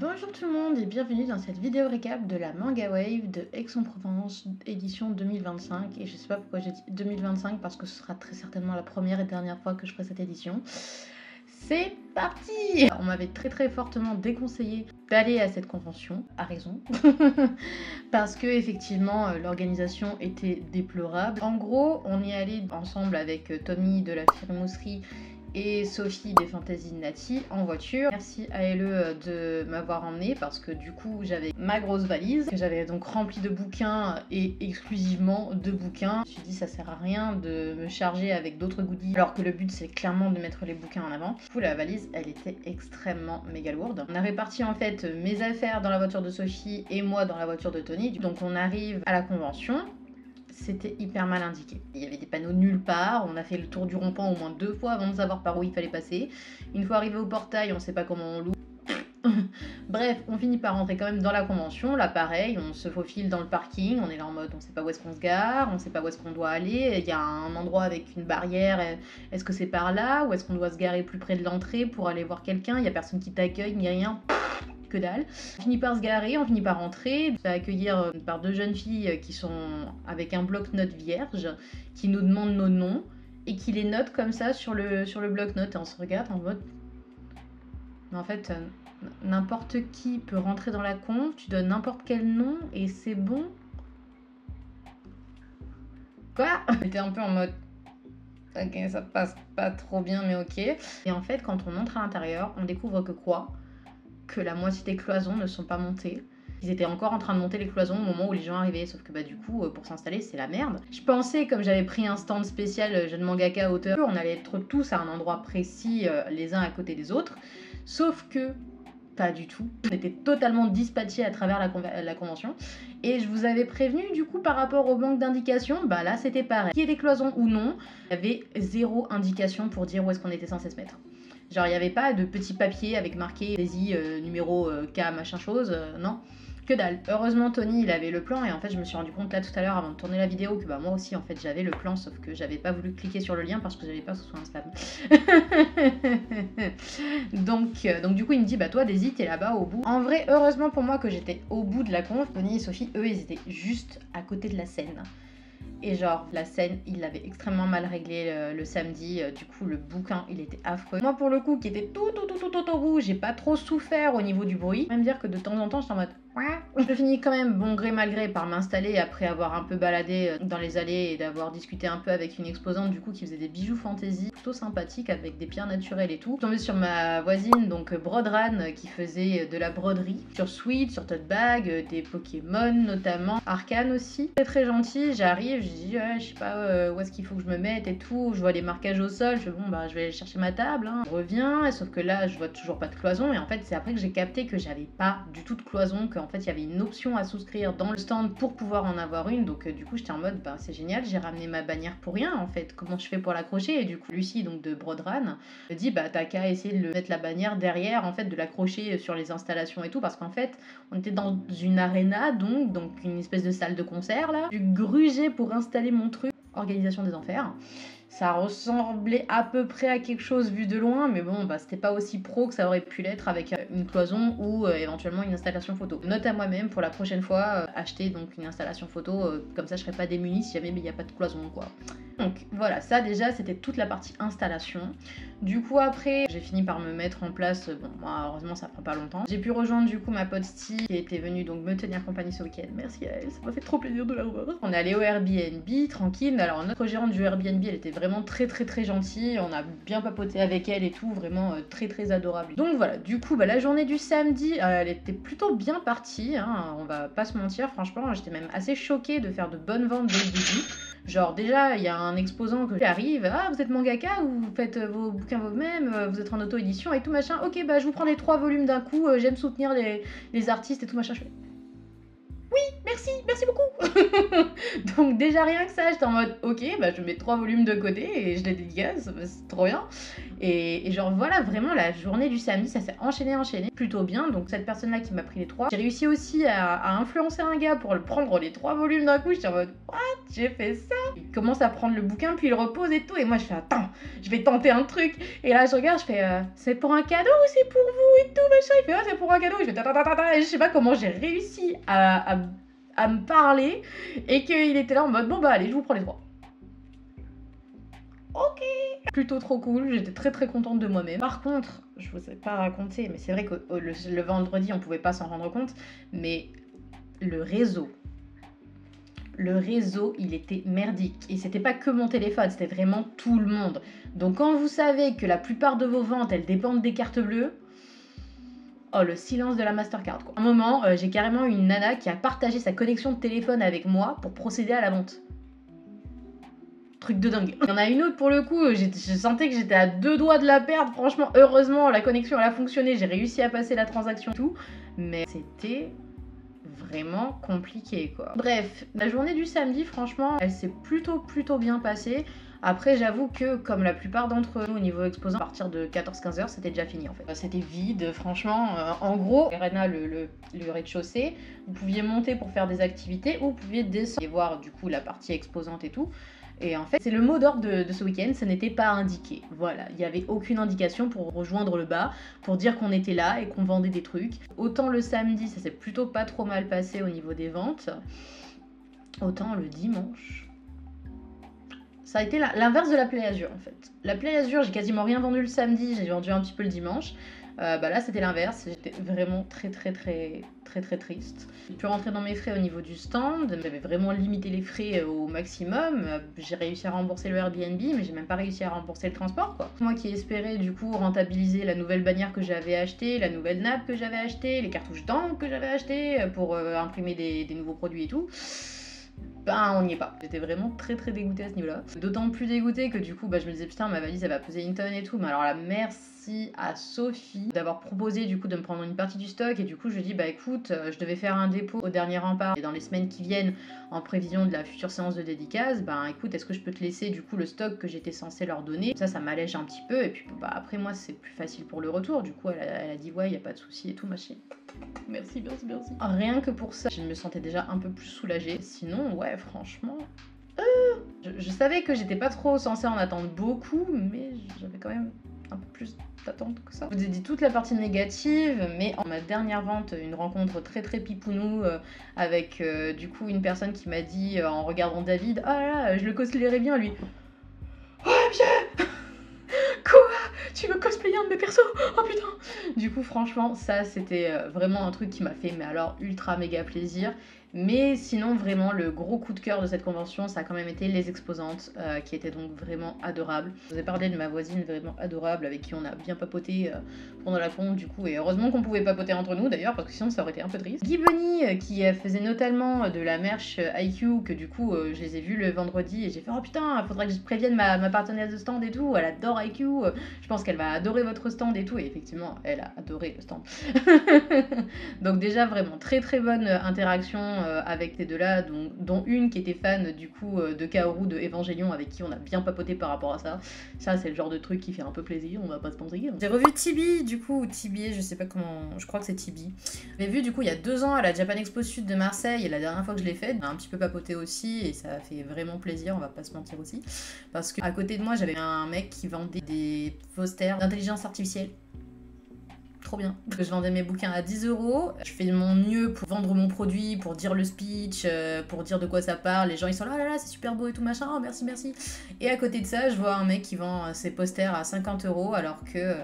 Bonjour tout le monde et bienvenue dans cette vidéo récap de la Manga Wave de Aix-en-Provence édition 2025. Et je sais pas pourquoi j'ai dit 2025 parce que ce sera très certainement la première et dernière fois que je ferai cette édition. C'est parti! On m'avait très fortement déconseillé d'aller à cette convention, à raison, parce que effectivement l'organisation était déplorable. En gros, on y allait ensemble avec Tommy de la Firmousserie et Sophie des Fantasy Nati en voiture. Merci à LE de m'avoir emmenée parce que du coup j'avais ma grosse valise que j'avais donc remplie de bouquins et exclusivement de bouquins. Je me suis dit ça sert à rien de me charger avec d'autres goodies alors que le but c'est clairement de mettre les bouquins en avant. Du coup la valise elle était extrêmement méga lourde. On a réparti en fait mes affaires dans la voiture de Sophie et moi dans la voiture de Tony. Donc on arrive à la convention. C'était hyper mal indiqué. Il y avait des panneaux nulle part, on a fait le tour du rond-point au moins 2 fois avant de savoir par où il fallait passer. Une fois arrivé au portail, on sait pas comment on loue. Bref, on finit par rentrer quand même dans la convention. Là pareil, on se faufile dans le parking, on est là en mode on sait pas où est-ce qu'on se gare, on sait pas où est-ce qu'on doit aller. Il y a un endroit avec une barrière, est-ce que c'est par là ou est-ce qu'on doit se garer plus près de l'entrée pour aller voir quelqu'un? Il y a personne qui t'accueille ni rien. Que dalle. On finit par se garer, on finit par rentrer, se fait accueillir par 2 jeunes filles qui sont avec un bloc-notes vierge, qui nous demandent nos noms et qui les notent comme ça sur le bloc-notes et on se regarde en mode... Mais en fait, n'importe qui peut rentrer dans la conf, tu donnes n'importe quel nom et c'est bon. Quoi? On était un peu en mode... Ok, ça passe pas trop bien mais ok. Et en fait, quand on entre à l'intérieur, on découvre que quoi? Que la moitié des cloisons ne sont pas montées. Ils étaient encore en train de monter les cloisons au moment où les gens arrivaient, sauf que bah du coup pour s'installer c'est la merde. Je pensais, comme j'avais pris un stand spécial jeune mangaka auteur, on allait être tous à un endroit précis les uns à côté des autres, sauf que pas du tout. On était totalement dispatchés à travers la convention et je vous avais prévenu du coup par rapport au manque d'indications, bah là c'était pareil. Qu'il y ait des cloisons ou non, il y avait 0 indication pour dire où est-ce qu'on était censé se mettre. Genre il n'y avait pas de petit papier avec marqué Daisy numéro K machin chose, non. Que dalle. Heureusement Tony il avait le plan et en fait je me suis rendu compte là tout à l'heure avant de tourner la vidéo que bah moi aussi en fait j'avais le plan sauf que j'avais pas voulu cliquer sur le lien parce que j'avais peur que ce soit un spam. donc du coup il me dit bah toi Daisy t'es là-bas au bout. En vrai heureusement pour moi que j'étais au bout de la conf, Tony et Sophie eux ils étaient juste à côté de la scène. Et genre, la scène, il l'avait extrêmement mal réglé le samedi. Du coup, le bouquin, il était affreux. Moi, pour le coup, qui était tout au bout, j'ai pas trop souffert au niveau du bruit. Même dire que de temps en temps, j'étais en mode... Je finis quand même, bon gré mal gré, par m'installer après avoir un peu baladé dans les allées et d'avoir discuté un peu avec une exposante du coup qui faisait des bijoux fantasy plutôt sympathiques avec des pierres naturelles et tout. Je suis tombée sur ma voisine, donc Brodran, qui faisait de la broderie sur Sweet, sur Tote Bag, des Pokémon notamment, Arcane aussi. Très gentil, j'arrive, je dis ouais, je sais pas où est-ce qu'il faut que je me mette et tout, je vois les marquages au sol, je fais bon bah je vais aller chercher ma table, hein. Je reviens, sauf que là je vois toujours pas de cloison et en fait c'est après que j'ai capté que j'avais pas du tout de cloison, qu'en fait il y avait une option à souscrire dans le stand pour pouvoir en avoir une, donc du coup j'étais en mode bah c'est génial, j'ai ramené ma bannière pour rien en fait, comment je fais pour l'accrocher? Et du coup Lucie donc de Brodran me dit bah t'as qu'à essayer de mettre la bannière derrière en fait, de l'accrocher sur les installations et tout, parce qu'en fait on était dans une arena donc une espèce de salle de concert là, du gruger pour installer mon truc, organisation des enfers. Ça ressemblait à peu près à quelque chose vu de loin, mais bon, bah, c'était pas aussi pro que ça aurait pu l'être avec une cloison ou éventuellement une installation photo. Note à moi-même pour la prochaine fois, acheter donc une installation photo, comme ça je serais pas démunie si jamais il n'y a pas de cloison quoi. Donc voilà, ça déjà c'était toute la partie installation. Du coup après, j'ai fini par me mettre en place, bon moi heureusement ça prend pas longtemps. J'ai pu rejoindre du coup ma pote Sti qui était venue donc me tenir compagnie ce week-end. Merci à elle, ça m'a fait trop plaisir de la revoir. On est allé au Airbnb, tranquille. Alors notre gérante du Airbnb elle était vraiment très gentille, on a bien papoté avec elle et tout, vraiment très adorable. Donc voilà, du coup bah, la journée du samedi, elle était plutôt bien partie, hein, on va pas se mentir, franchement j'étais même assez choquée de faire de bonnes ventes dès le début. Genre déjà il y a un exposant qui arrive, ah vous êtes mangaka ou vous faites vos bouquins vous-même, vous êtes en auto-édition et tout machin, ok bah je vous prends les 3 volumes d'un coup, j'aime soutenir les artistes et tout machin, je fais merci beaucoup. Donc déjà rien que ça, j'étais en mode ok bah je mets 3 volumes de côté et je les dédicace, c'est trop bien. Et genre voilà, vraiment la journée du samedi, ça s'est enchaîné plutôt bien. Donc cette personne-là qui m'a pris les 3, j'ai réussi aussi à influencer un gars pour le prendre les 3 volumes d'un coup. J'étais en mode what, j'ai fait ça. Il commence à prendre le bouquin, puis il repose et tout. Et moi je fais attends, je vais tenter un truc. Et là je regarde, je fais c'est pour un cadeau ou c'est pour vous et tout machin. Il fait c'est pour un cadeau. Je fais et je sais pas comment j'ai réussi à me parler et qu'il était là en mode bon bah allez, je vous prends les 3. Ok. Plutôt trop cool, j'étais très contente de moi-même. Par contre, je vous ai pas raconté, mais c'est vrai que le vendredi on pouvait pas s'en rendre compte, mais le réseau, il était merdique. Et c'était pas que mon téléphone, c'était vraiment tout le monde. Donc quand vous savez que la plupart de vos ventes, elles dépendent des cartes bleues, oh, le silence de la Mastercard, quoi. À un moment, j'ai carrément une nana qui a partagé sa connexion de téléphone avec moi pour procéder à la vente. Truc de dingue. Il y en a une autre pour le coup, je sentais que j'étais à 2 doigts de la perdre. Franchement, heureusement, la connexion elle a fonctionné, j'ai réussi à passer la transaction et tout. Mais c'était vraiment compliqué quoi. Bref, la journée du samedi, franchement, elle s'est plutôt bien passée. Après, j'avoue que, comme la plupart d'entre nous au niveau exposant, à partir de 14-15 heures, c'était déjà fini en fait. C'était vide, franchement. En gros, Arena, le rez-de-chaussée, vous pouviez monter pour faire des activités ou vous pouviez descendre et voir du coup la partie exposante et tout. Et en fait, c'est le mot d'ordre de ce week-end, ça n'était pas indiqué. Voilà, il n'y avait aucune indication pour rejoindre le bas, pour dire qu'on était là et qu'on vendait des trucs. Autant le samedi, ça s'est plutôt pas trop mal passé au niveau des ventes, autant le dimanche... Ça a été l'inverse de la Play Azur en fait. La Play Azur, j'ai quasiment rien vendu le samedi, j'ai vendu un petit peu le dimanche. Là c'était l'inverse, j'étais vraiment très triste. J'ai pu rentrer dans mes frais au niveau du stand, j'avais vraiment limité les frais au maximum. J'ai réussi à rembourser le Airbnb, mais j'ai même pas réussi à rembourser le transport quoi. Moi qui espérais du coup rentabiliser la nouvelle bannière que j'avais achetée, la nouvelle nappe que j'avais achetée, les cartouches d'encre que j'avais achetées pour imprimer des nouveaux produits et tout. Ben on n'y est pas. J'étais vraiment très dégoûtée à ce niveau-là. D'autant plus dégoûtée que du coup je me disais putain ma valise elle va peser une tonne et tout. Mais alors là merci à Sophie d'avoir proposé du coup de me prendre une partie du stock et du coup je lui dis bah écoute je devais faire un dépôt au dernier rempart et dans les semaines qui viennent en prévision de la future séance de dédicace, ben écoute est-ce que je peux te laisser du coup le stock que j'étais censée leur donner. Ça m'allège un petit peu et puis bah après moi c'est plus facile pour le retour. Du coup elle a dit ouais y a pas de souci et tout machin. Merci. Rien que pour ça, je me sentais déjà un peu plus soulagée. Sinon, ouais, franchement... Je savais que j'étais pas trop censée en attendre beaucoup, mais j'avais quand même un peu plus d'attente que ça. Je vous ai dit toute la partie négative, mais en ma dernière vente, une rencontre très pipounou avec du coup une personne qui m'a dit en regardant David « Ah là, je le cosplayerais bien, lui. » Oh, bien. Quoi? Tu veux cosplayer un de mes persos? Oh putain! Du coup, franchement, ça c'était vraiment un truc qui m'a fait, mais alors ultra méga plaisir. Mais sinon, vraiment, le gros coup de cœur de cette convention, ça a quand même été les exposantes, qui étaient donc vraiment adorables. Je vous ai parlé de ma voisine vraiment adorable, avec qui on a bien papoté pendant la con, du coup, et heureusement qu'on pouvait papoter entre nous d'ailleurs, parce que sinon ça aurait été un peu triste. Guy Bunny, qui faisait notamment de la merch IQ, que du coup, je les ai vus le vendredi, et j'ai fait, oh putain, faudrait que je prévienne ma partenaire de stand et tout, elle adore IQ, je pense qu'elle va adorer votre stand et tout, et effectivement, elle a adoré le stand. Donc déjà, vraiment, très bonne interaction avec ces deux-là, dont une qui était fan du coup de Kaoru de Evangelion, avec qui on a bien papoté par rapport à ça. Ça, c'est le genre de truc qui fait un peu plaisir, on va pas se mentir. J'ai revu Tibi, du coup, ou Tibi, je sais pas comment, je crois que c'est Tibi. Je l'ai vu du coup il y a 2 ans à la Japan Expo Sud de Marseille, et la dernière fois que je l'ai fait, on a un petit peu papoté aussi, et ça a fait vraiment plaisir, on va pas se mentir aussi. Parce qu'à côté de moi, j'avais un mec qui vendait des posters d'intelligence artificielle. Trop bien. Je vendais mes bouquins à 10 €. Je fais de mon mieux pour vendre mon produit, pour dire le speech, pour dire de quoi ça parle. Les gens ils sont là, oh là là, c'est super beau et tout machin, oh merci. Et à côté de ça, je vois un mec qui vend ses posters à 50 € alors que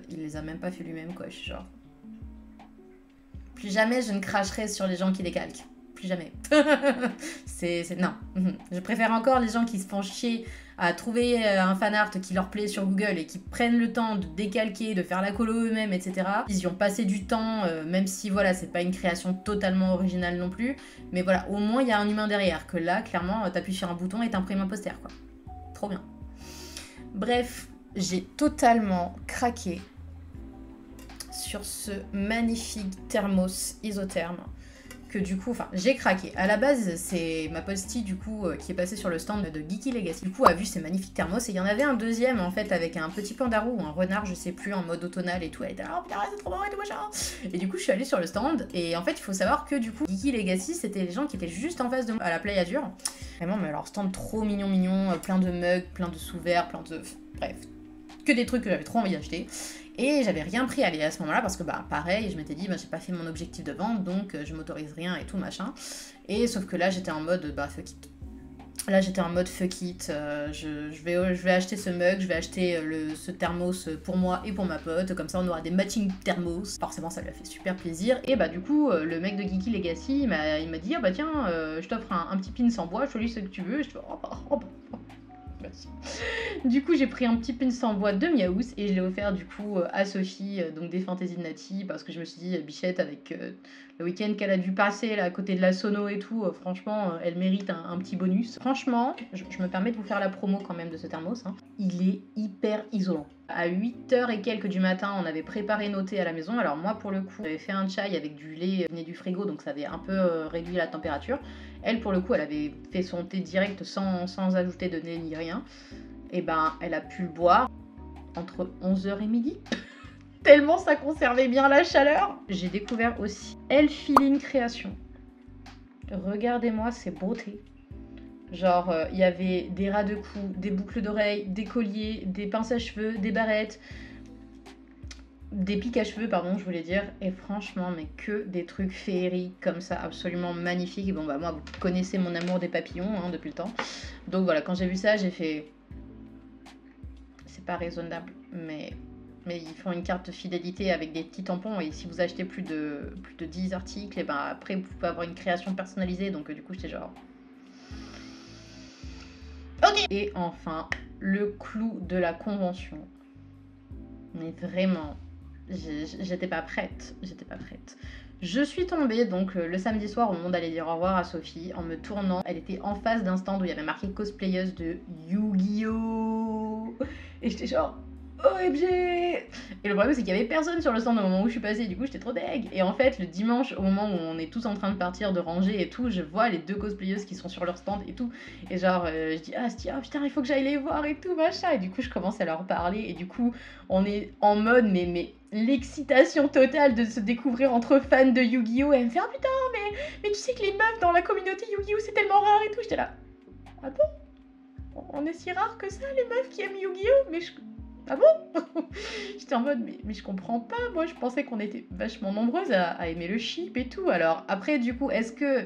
il les a même pas fait lui-même quoi. Je suis genre. Plus jamais je ne cracherai sur les gens qui décalquent. Plus jamais. Non. Je préfère encore les gens qui se font chier à trouver un fanart qui leur plaît sur Google et qui prennent le temps de décalquer, de faire la colo eux-mêmes, etc. Ils y ont passé du temps, même si voilà, c'est pas une création totalement originale non plus. Mais voilà, au moins il y a un humain derrière. Que là, clairement, t'appuies sur un bouton et t'imprimes un poster, quoi. Trop bien. Bref, j'ai totalement craqué sur ce magnifique thermos isotherme que du coup, enfin, j'ai craqué. À la base, c'est ma postie du coup qui est passée sur le stand de Geeky Legacy. Du coup, a vu ces magnifiques thermos et il y en avait un deuxième en fait avec un petit pandarou ou un renard, je sais plus, en mode automnal et tout. Elle était là, oh putain, c'est trop beau et tout machin. Et du coup, je suis allée sur le stand et en fait, il faut savoir que du coup, Geeky Legacy, c'était les gens qui étaient juste en face de moi à la Play Azure. Vraiment, mais alors stand trop mignon, plein de mugs, plein de sous-verts, plein de... Bref, que des trucs que j'avais trop envie d'acheter. Et j'avais rien pris à ce moment-là parce que bah pareil, je m'étais dit bah j'ai pas fait mon objectif de vente donc je m'autorise rien et tout machin. Et sauf que là j'étais en mode bah fuck it. Là j'étais en mode fuck it, je vais acheter ce mug, je vais acheter ce thermos pour moi et pour ma pote, comme ça on aura des matching thermos. Forcément ça lui a fait super plaisir. Et bah du coup le mec de Geeky Legacy il m'a dit ah bah tiens je t'offre un petit pin sans bois, choisis ce que tu veux. Et je fais oh. Merci. Du coup, j'ai pris un petit pin sans bois de Miaous et je l'ai offert du coup à Sophie, donc des fantaisies de Nati, parce que je me suis dit, Bichette, avec le week-end qu'elle a dû passer là, à côté de la sono et tout, franchement, elle mérite un petit bonus. Franchement, je me permets de vous faire la promo quand même de ce thermos. Hein. Il est hyper isolant. À 8h et quelques du matin, on avait préparé nos thés à la maison. Alors moi, pour le coup, j'avais fait un chai avec du lait venu du frigo, donc ça avait un peu réduit la température. Elle, pour le coup, elle avait fait son thé direct sans ajouter de lait ni rien. Et ben, elle a pu le boire entre 11h et midi. Tellement ça conservait bien la chaleur. J'ai découvert aussi Elfiline Création. Regardez-moi ces beautés. Genre, il y avait des ras de cou, des boucles d'oreilles, des colliers, des pinces à cheveux, des barrettes, des pics à cheveux, pardon, je voulais dire. Et franchement, mais que des trucs féeriques comme ça, absolument magnifiques. Et bon, bah moi, vous connaissez mon amour des papillons hein, depuis le temps. Donc voilà, quand j'ai vu ça, j'ai fait... C'est pas raisonnable, mais ils font une carte de fidélité avec des petits tampons. Et si vous achetez plus de 10 articles, et ben après, vous pouvez avoir une création personnalisée. Donc du coup, j'étais genre... Ok. Et enfin, le clou de la convention. Mais vraiment, j'étais pas prête. Je suis tombée donc le samedi soir au moment d'aller dire au revoir à Sophie en me tournant. Elle était en face d'un stand où il y avait marqué cosplayeuse de Yu-Gi-Oh! Et j'étais genre OMG! Et le problème c'est qu'il y avait personne sur le stand au moment où je suis passée, du coup j'étais trop deg. Et en fait le dimanche au moment où on est tous en train de partir, de ranger et tout, je vois les deux cosplayeuses qui sont sur leur stand et tout. Et genre je dis ah putain il faut que j'aille les voir et tout machin. Et du coup je commence à leur parler et du coup on est en mode mais l'excitation totale de se découvrir entre fans de Yu-Gi-Oh! Et elle me fait ah putain mais tu sais que les meufs dans la communauté Yu-Gi-Oh! C'est tellement rare et tout. J'étais là ah bon? On est si rare que ça les meufs qui aiment Yu-Gi-Oh! Mais ah bon? J'étais en mode mais je comprends pas, moi je pensais qu'on était vachement nombreuses à aimer le ship et tout. Alors après du coup est-ce que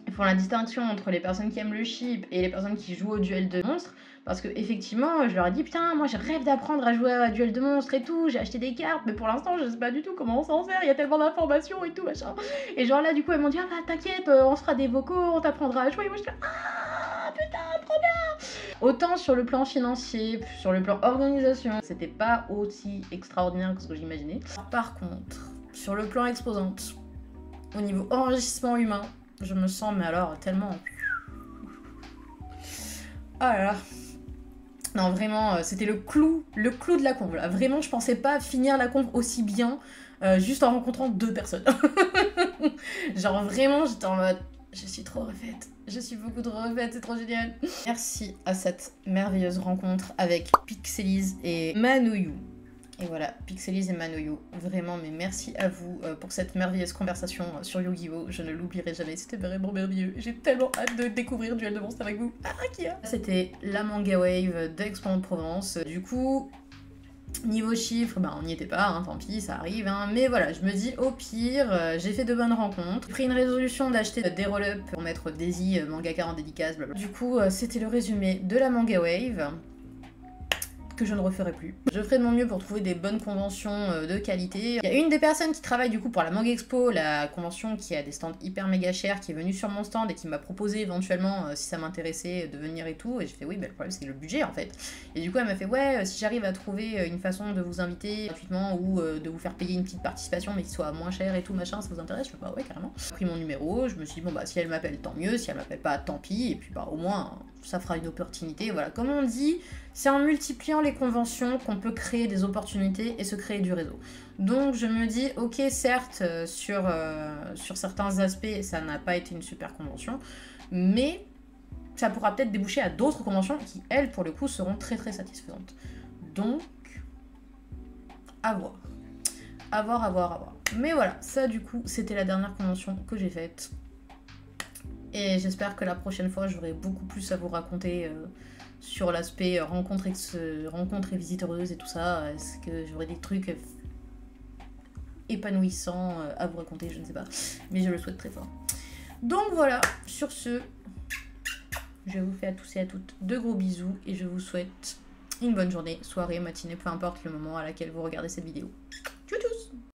ils font la distinction entre les personnes qui aiment le ship et les personnes qui jouent au duel de monstres? Parce que effectivement je leur ai dit putain moi je rêve d'apprendre à jouer à duel de monstres et tout, j'ai acheté des cartes mais pour l'instant je sais pas du tout comment on s'en sert, il y a tellement d'informations et tout machin. Et genre là du coup elles m'ont dit ah bah t'inquiète on se fera des vocaux, on t'apprendra à jouer. Et moi je suis là ah putain trop bien. Autant sur le plan financier, sur le plan organisation, c'était pas aussi extraordinaire que ce que j'imaginais. Par contre, sur le plan exposante, au niveau enrichissement humain, je me sens, mais alors, tellement... Ah là là. Non, vraiment, c'était le clou de la conve. Là. Vraiment, je pensais pas finir la conve aussi bien, juste en rencontrant 2 personnes. Genre, vraiment, j'étais en mode... Je suis trop refaite. Je suis beaucoup trop refaite, c'est trop génial. Merci à cette merveilleuse rencontre avec Pixelise et Manouyou. Et voilà, Pixelise et Manouyou. Vraiment, mais merci à vous pour cette merveilleuse conversation sur Yu-Gi-Oh! Je ne l'oublierai jamais, c'était vraiment merveilleux. J'ai tellement hâte de découvrir Duel de Monstres avec vous. Ah, Kia! C'était la Manga Wave d'Aix-en-Provence. Du coup... Niveau chiffres, bah on n'y était pas, hein, tant pis, ça arrive, hein. Mais voilà, je me dis au pire, j'ai fait de bonnes rencontres. J'ai pris une résolution d'acheter des roll-up pour mettre Daisy, mangaka en dédicace, blablabla. Du coup, c'était le résumé de la Manga Wave, que je ne referai plus. Je ferai de mon mieux pour trouver des bonnes conventions de qualité. Il y a une des personnes qui travaille du coup pour la Manga Expo, la convention qui a des stands hyper méga chers, qui est venue sur mon stand et qui m'a proposé éventuellement, si ça m'intéressait, de venir et tout. Et j'ai fait oui, bah, le problème c'est le budget en fait. Et du coup elle m'a fait ouais, si j'arrive à trouver une façon de vous inviter gratuitement ou de vous faire payer une petite participation mais qui soit moins cher et tout machin, ça vous intéresse? Je fais bah ouais carrément. J'ai pris mon numéro, je me suis dit bon bah si elle m'appelle tant mieux, si elle m'appelle pas tant pis, et puis bah au moins ça fera une opportunité. Voilà, comme on dit, c'est en multipliant les conventions qu'on peut créer des opportunités et se créer du réseau. Donc je me dis, ok, certes, sur certains aspects, ça n'a pas été une super convention, mais ça pourra peut-être déboucher à d'autres conventions qui, elles, pour le coup, seront très très satisfaisantes. Donc, à voir. À voir, à voir, à voir. Mais voilà, ça du coup, c'était la dernière convention que j'ai faite. Et j'espère que la prochaine fois, j'aurai beaucoup plus à vous raconter sur l'aspect rencontre et visite heureuse et tout ça. Est-ce que j'aurai des trucs épanouissants à vous raconter, je ne sais pas. Mais je le souhaite très fort. Donc voilà, sur ce, je vous fais à tous et à toutes de gros bisous et je vous souhaite une bonne journée, soirée, matinée, peu importe le moment à laquelle vous regardez cette vidéo.